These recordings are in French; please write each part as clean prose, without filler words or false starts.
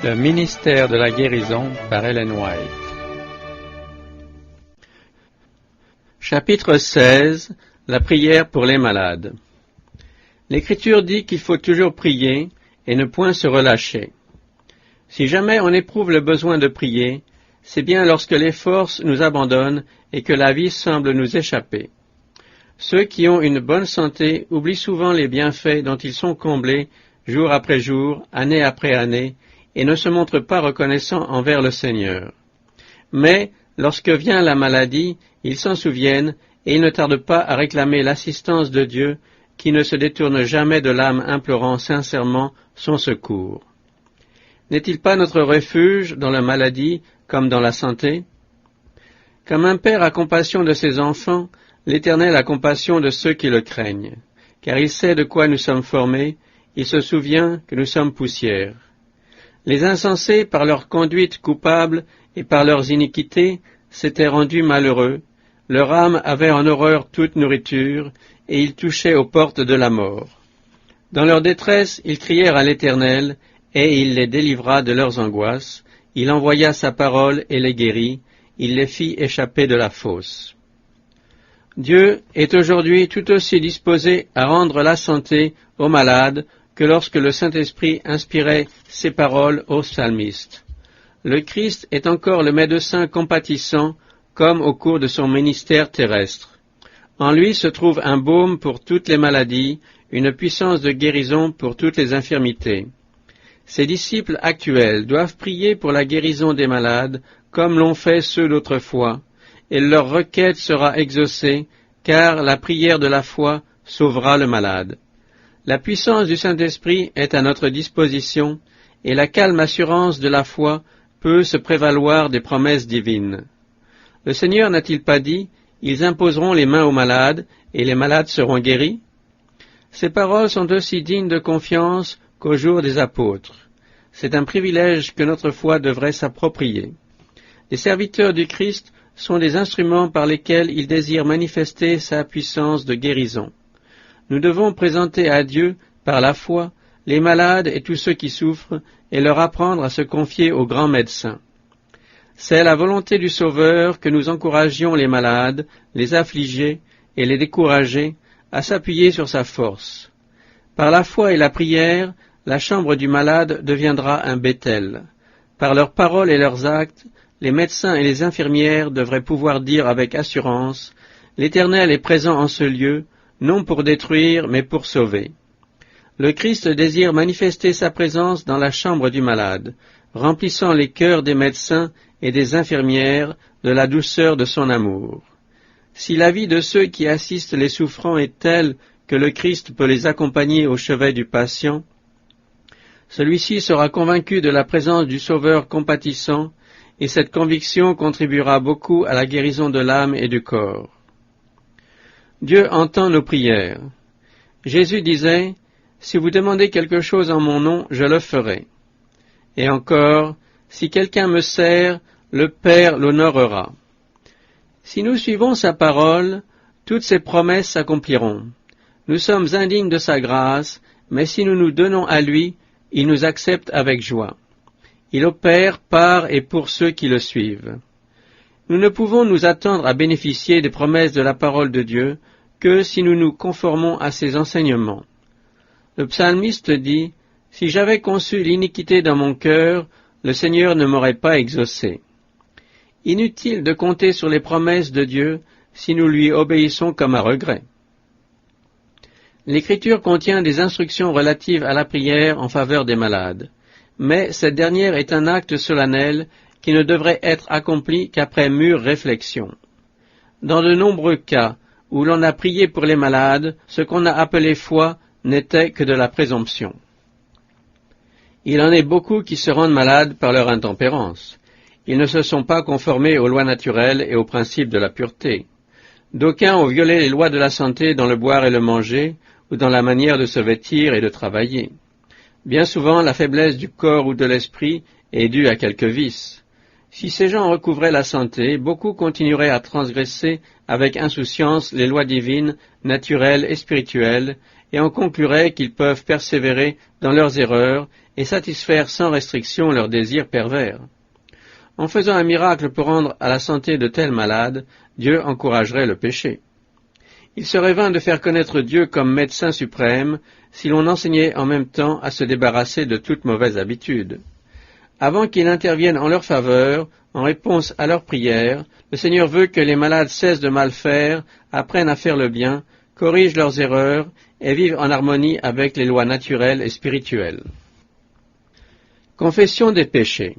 Le ministère de la guérison par Ellen White. Chapitre 16. La prière pour les malades. L'Écriture dit qu'il faut toujours prier et ne point se relâcher. Si jamais on éprouve le besoin de prier, c'est bien lorsque les forces nous abandonnent et que la vie semble nous échapper. Ceux qui ont une bonne santé oublient souvent les bienfaits dont ils sont comblés jour après jour, année après année, et ne se montrent pas reconnaissants envers le Seigneur. Mais, lorsque vient la maladie, ils s'en souviennent, et ils ne tardent pas à réclamer l'assistance de Dieu, qui ne se détourne jamais de l'âme implorant sincèrement son secours. N'est-il pas notre refuge dans la maladie comme dans la santé? Comme un père a compassion de ses enfants, l'Éternel a compassion de ceux qui le craignent, car il sait de quoi nous sommes formés, il se souvient que nous sommes poussière. Les insensés, par leur conduite coupable et par leurs iniquités, s'étaient rendus malheureux, leur âme avait en horreur toute nourriture, et ils touchaient aux portes de la mort. Dans leur détresse, ils crièrent à l'Éternel, et il les délivra de leurs angoisses, il envoya sa parole et les guérit, il les fit échapper de la fosse. Dieu est aujourd'hui tout aussi disposé à rendre la santé aux malades que lorsque le Saint-Esprit inspirait ces paroles au psalmiste. Le Christ est encore le médecin compatissant, comme au cours de son ministère terrestre. En lui se trouve un baume pour toutes les maladies, une puissance de guérison pour toutes les infirmités. Ses disciples actuels doivent prier pour la guérison des malades, comme l'ont fait ceux d'autrefois, et leur requête sera exaucée, car la prière de la foi sauvera le malade. La puissance du Saint-Esprit est à notre disposition, et la calme assurance de la foi peut se prévaloir des promesses divines. Le Seigneur n'a-t-il pas dit « Ils imposeront les mains aux malades, et les malades seront guéris » Ces paroles sont aussi dignes de confiance qu'au jour des apôtres. C'est un privilège que notre foi devrait s'approprier. Les serviteurs du Christ sont des instruments par lesquels il désire manifester sa puissance de guérison. Nous devons présenter à Dieu, par la foi, les malades et tous ceux qui souffrent, et leur apprendre à se confier au grand médecin. C'est la volonté du Sauveur que nous encouragions les malades, les affligés et les découragés à s'appuyer sur sa force. Par la foi et la prière, la chambre du malade deviendra un Béthel. Par leurs paroles et leurs actes, les médecins et les infirmières devraient pouvoir dire avec assurance « L'Éternel est présent en ce lieu, non pour détruire, mais pour sauver. » Le Christ désire manifester sa présence dans la chambre du malade, remplissant les cœurs des médecins et des infirmières de la douceur de son amour. Si la vie de ceux qui assistent les souffrants est telle que le Christ peut les accompagner au chevet du patient, celui-ci sera convaincu de la présence du Sauveur compatissant, et cette conviction contribuera beaucoup à la guérison de l'âme et du corps. Dieu entend nos prières. Jésus disait « Si vous demandez quelque chose en mon nom, je le ferai. » Et encore « Si quelqu'un me sert, le Père l'honorera. » Si nous suivons sa parole, toutes ses promesses s'accompliront. Nous sommes indignes de sa grâce, mais si nous nous donnons à lui, il nous accepte avec joie. Il opère par et pour ceux qui le suivent. Nous ne pouvons nous attendre à bénéficier des promesses de la parole de Dieu que si nous nous conformons à ses enseignements. Le psalmiste dit « Si j'avais conçu l'iniquité dans mon cœur, le Seigneur ne m'aurait pas exaucé. » Inutile de compter sur les promesses de Dieu si nous lui obéissons comme à regret. L'Écriture contient des instructions relatives à la prière en faveur des malades, mais cette dernière est un acte solennel qui ne devrait être accompli qu'après mûre réflexion. Dans de nombreux cas où l'on a prié pour les malades, ce qu'on a appelé foi n'était que de la présomption. Il en est beaucoup qui se rendent malades par leur intempérance. Ils ne se sont pas conformés aux lois naturelles et aux principes de la pureté. D'aucuns ont violé les lois de la santé dans le boire et le manger, ou dans la manière de se vêtir et de travailler. Bien souvent, la faiblesse du corps ou de l'esprit est due à quelques vices. Si ces gens recouvraient la santé, beaucoup continueraient à transgresser avec insouciance les lois divines, naturelles et spirituelles, et en concluraient qu'ils peuvent persévérer dans leurs erreurs et satisfaire sans restriction leurs désirs pervers. En faisant un miracle pour rendre à la santé de tels malades, Dieu encouragerait le péché. Il serait vain de faire connaître Dieu comme médecin suprême si l'on enseignait en même temps à se débarrasser de toute mauvaise habitude. Avant qu'il intervienne en leur faveur, en réponse à leurs prières, le Seigneur veut que les malades cessent de mal faire, apprennent à faire le bien, corrigent leurs erreurs et vivent en harmonie avec les lois naturelles et spirituelles. Confession des péchés.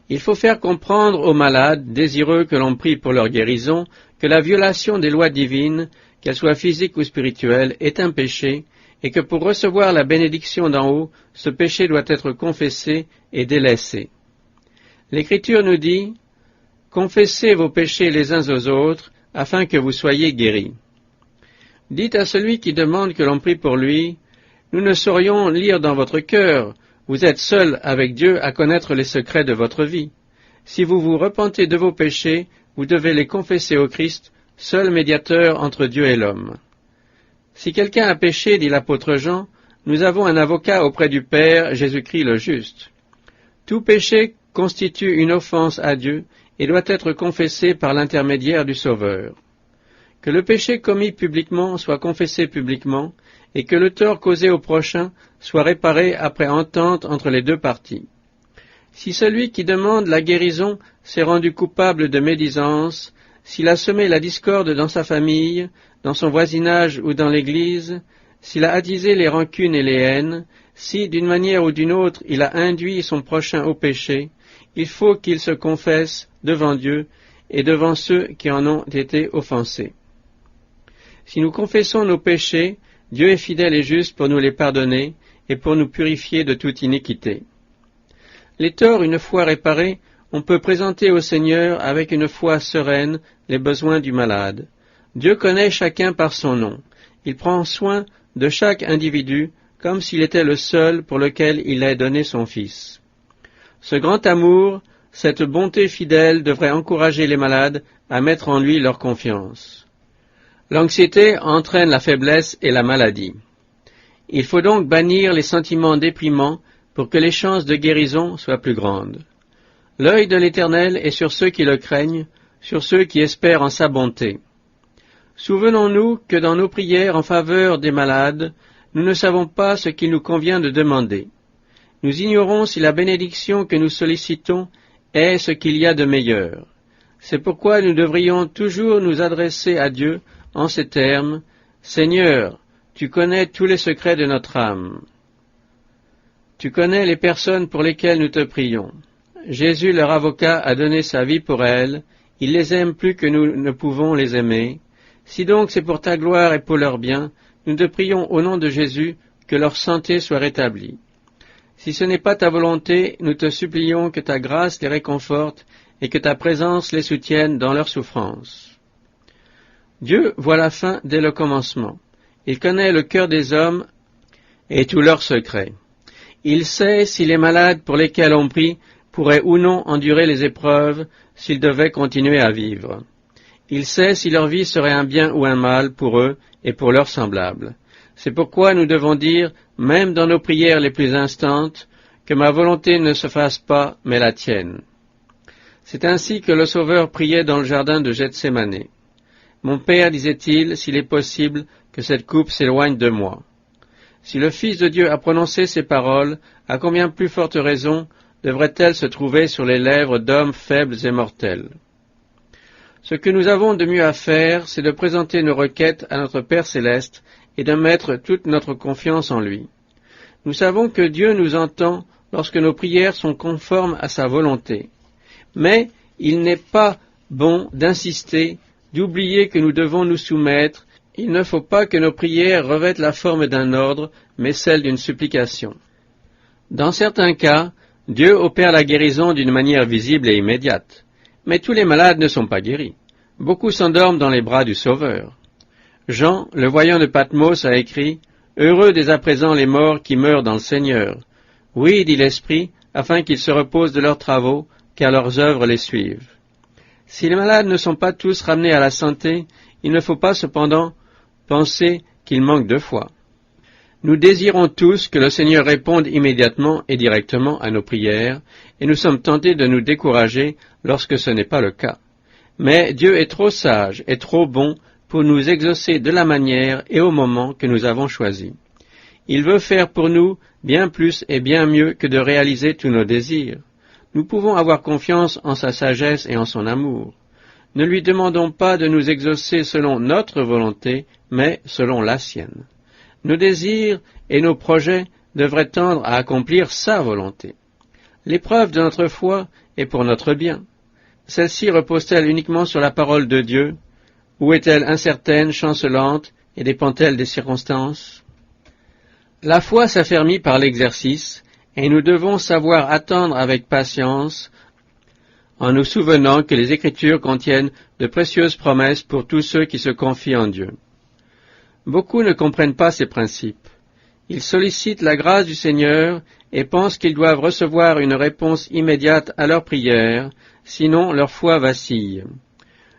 Il faut faire comprendre aux malades, désireux que l'on prie pour leur guérison, que la violation des lois divines, qu'elles soient physiques ou spirituelles, est un péché, et que pour recevoir la bénédiction d'en haut, ce péché doit être confessé et délaissé. L'Écriture nous dit « Confessez vos péchés les uns aux autres, afin que vous soyez guéris. » Dites à celui qui demande que l'on prie pour lui « Nous ne saurions lire dans votre cœur, vous êtes seul avec Dieu à connaître les secrets de votre vie. Si vous vous repentez de vos péchés, vous devez les confesser au Christ, seul médiateur entre Dieu et l'homme. » Si quelqu'un a péché, dit l'apôtre Jean, nous avons un avocat auprès du Père, Jésus-Christ le juste. Tout péché constitue une offense à Dieu et doit être confessé par l'intermédiaire du Sauveur. Que le péché commis publiquement soit confessé publiquement et que le tort causé au prochain soit réparé après entente entre les deux parties. Si celui qui demande la guérison s'est rendu coupable de médisance, s'il a semé la discorde dans sa famille, dans son voisinage ou dans l'Église, s'il a attisé les rancunes et les haines, si, d'une manière ou d'une autre, il a induit son prochain au péché, il faut qu'il se confesse devant Dieu et devant ceux qui en ont été offensés. Si nous confessons nos péchés, Dieu est fidèle et juste pour nous les pardonner et pour nous purifier de toute iniquité. Les torts, une fois réparés, on peut présenter au Seigneur avec une foi sereine les besoins du malade. Dieu connaît chacun par son nom. Il prend soin de chaque individu comme s'il était le seul pour lequel il ait donné son Fils. Ce grand amour, cette bonté fidèle devrait encourager les malades à mettre en lui leur confiance. L'anxiété entraîne la faiblesse et la maladie. Il faut donc bannir les sentiments déprimants pour que les chances de guérison soient plus grandes. L'œil de l'Éternel est sur ceux qui le craignent, sur ceux qui espèrent en sa bonté. Souvenons-nous que dans nos prières en faveur des malades, nous ne savons pas ce qu'il nous convient de demander. Nous ignorons si la bénédiction que nous sollicitons est ce qu'il y a de meilleur. C'est pourquoi nous devrions toujours nous adresser à Dieu en ces termes, « Seigneur, tu connais tous les secrets de notre âme. Tu connais les personnes pour lesquelles nous te prions. Jésus, leur avocat, a donné sa vie pour elles. Il les aime plus que nous ne pouvons les aimer. Si donc c'est pour ta gloire et pour leur bien, nous te prions au nom de Jésus que leur santé soit rétablie. Si ce n'est pas ta volonté, nous te supplions que ta grâce les réconforte et que ta présence les soutienne dans leur souffrance. » Dieu voit la fin dès le commencement. Il connaît le cœur des hommes et tous leurs secrets. Il sait si les malades pour lesquels on prie pourraient ou non endurer les épreuves s'ils devaient continuer à vivre. Il sait si leur vie serait un bien ou un mal pour eux et pour leurs semblables. C'est pourquoi nous devons dire, même dans nos prières les plus instantes, que ma volonté ne se fasse pas, mais la tienne. C'est ainsi que le Sauveur priait dans le jardin de Gethsémané. Mon Père, disait-il, s'il est possible que cette coupe s'éloigne de moi. Si le Fils de Dieu a prononcé ces paroles, à combien plus forte raison devraient-elles se trouver sur les lèvres d'hommes faibles et mortels? Ce que nous avons de mieux à faire, c'est de présenter nos requêtes à notre Père céleste et de mettre toute notre confiance en lui. Nous savons que Dieu nous entend lorsque nos prières sont conformes à sa volonté. Mais il n'est pas bon d'insister, d'oublier que nous devons nous soumettre. Il ne faut pas que nos prières revêtent la forme d'un ordre, mais celle d'une supplication. Dans certains cas, Dieu opère la guérison d'une manière visible et immédiate. Mais tous les malades ne sont pas guéris. Beaucoup s'endorment dans les bras du Sauveur. Jean, le voyant de Patmos, a écrit « Heureux dès à présent les morts qui meurent dans le Seigneur. Oui, dit l'Esprit, afin qu'ils se reposent de leurs travaux, car leurs œuvres les suivent. » Si les malades ne sont pas tous ramenés à la santé, il ne faut pas cependant penser qu'ils manquent de foi. Nous désirons tous que le Seigneur réponde immédiatement et directement à nos prières, et nous sommes tentés de nous décourager lorsque ce n'est pas le cas. Mais Dieu est trop sage et trop bon pour nous exaucer de la manière et au moment que nous avons choisi. Il veut faire pour nous bien plus et bien mieux que de réaliser tous nos désirs. Nous pouvons avoir confiance en sa sagesse et en son amour. Ne lui demandons pas de nous exaucer selon notre volonté, mais selon la sienne. Nos désirs et nos projets devraient tendre à accomplir sa volonté. L'épreuve de notre foi est pour notre bien. Celle-ci repose-t-elle uniquement sur la parole de Dieu, ou est-elle incertaine, chancelante, et dépend-elle des circonstances? La foi s'affermit par l'exercice, et nous devons savoir attendre avec patience, en nous souvenant que les Écritures contiennent de précieuses promesses pour tous ceux qui se confient en Dieu. Beaucoup ne comprennent pas ces principes. Ils sollicitent la grâce du Seigneur et pensent qu'ils doivent recevoir une réponse immédiate à leurs prières, sinon leur foi vacille.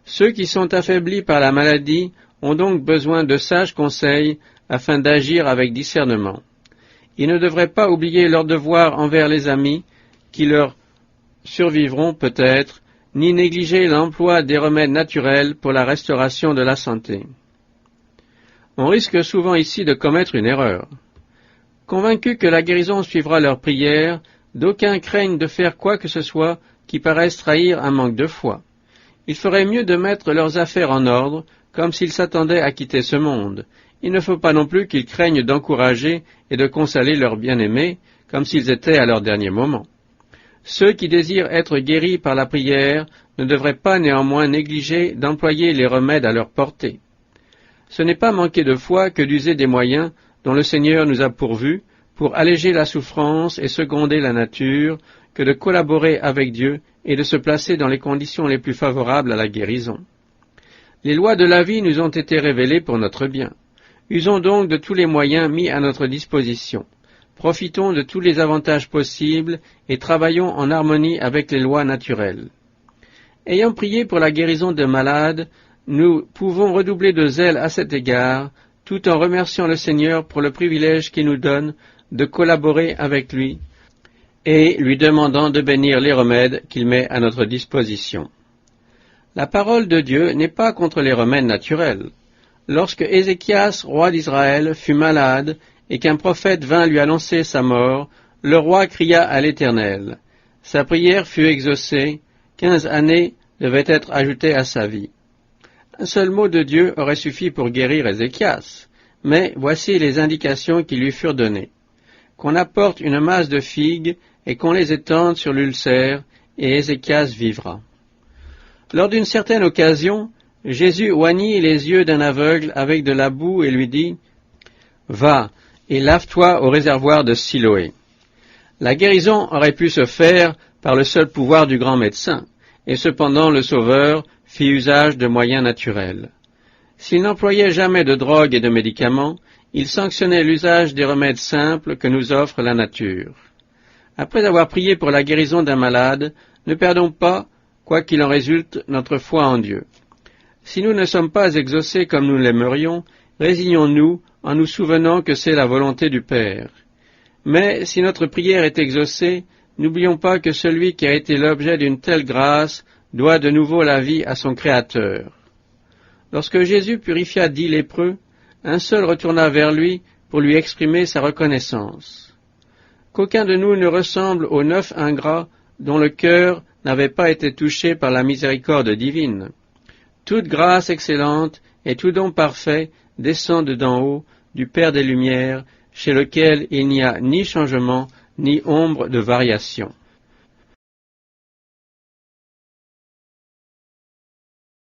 Ceux qui sont affaiblis par la maladie ont donc besoin de sages conseils afin d'agir avec discernement. Ils ne devraient pas oublier leur devoir envers les amis qui leur survivront peut-être, ni négliger l'emploi des remèdes naturels pour la restauration de la santé. On risque souvent ici de commettre une erreur. Convaincus que la guérison suivra leur prière, d'aucuns craignent de faire quoi que ce soit qui paraisse trahir un manque de foi. Il ferait mieux de mettre leurs affaires en ordre, comme s'ils s'attendaient à quitter ce monde. Il ne faut pas non plus qu'ils craignent d'encourager et de consoler leurs bien-aimés, comme s'ils étaient à leur dernier moment. Ceux qui désirent être guéris par la prière ne devraient pas néanmoins négliger d'employer les remèdes à leur portée. Ce n'est pas manquer de foi que d'user des moyens dont le Seigneur nous a pourvus pour alléger la souffrance et seconder la nature, que de collaborer avec Dieu et de se placer dans les conditions les plus favorables à la guérison. Les lois de la vie nous ont été révélées pour notre bien. Usons donc de tous les moyens mis à notre disposition. Profitons de tous les avantages possibles et travaillons en harmonie avec les lois naturelles. Ayant prié pour la guérison des malades, nous pouvons redoubler de zèle à cet égard, tout en remerciant le Seigneur pour le privilège qu'il nous donne de collaborer avec lui et lui demandant de bénir les remèdes qu'il met à notre disposition. La parole de Dieu n'est pas contre les remèdes naturels. Lorsque Ézéchias, roi d'Israël, fut malade et qu'un prophète vint lui annoncer sa mort, le roi cria à l'Éternel. Sa prière fut exaucée, 15 années devaient être ajoutées à sa vie. Un seul mot de Dieu aurait suffi pour guérir Ézéchias, mais voici les indications qui lui furent données. Qu'on apporte une masse de figues et qu'on les étende sur l'ulcère, et Ézéchias vivra. Lors d'une certaine occasion, Jésus oignit les yeux d'un aveugle avec de la boue et lui dit « Va et lave-toi au réservoir de Siloé ». La guérison aurait pu se faire par le seul pouvoir du grand médecin, et cependant le Sauveur fit usage de moyens naturels. S'il n'employait jamais de drogue et de médicaments, il sanctionnait l'usage des remèdes simples que nous offre la nature. Après avoir prié pour la guérison d'un malade, ne perdons pas, quoi qu'il en résulte, notre foi en Dieu. Si nous ne sommes pas exaucés comme nous l'aimerions, résignons-nous en nous souvenant que c'est la volonté du Père. Mais si notre prière est exaucée, n'oublions pas que celui qui a été l'objet d'une telle grâce doit de nouveau la vie à son Créateur. Lorsque Jésus purifia 10 lépreux, un seul retourna vers lui pour lui exprimer sa reconnaissance. Qu'aucun de nous ne ressemble aux 9 ingrats dont le cœur n'avait pas été touché par la miséricorde divine. Toute grâce excellente et tout don parfait descendent d'en haut, du Père des Lumières, chez lequel il n'y a ni changement, ni ombre de variation.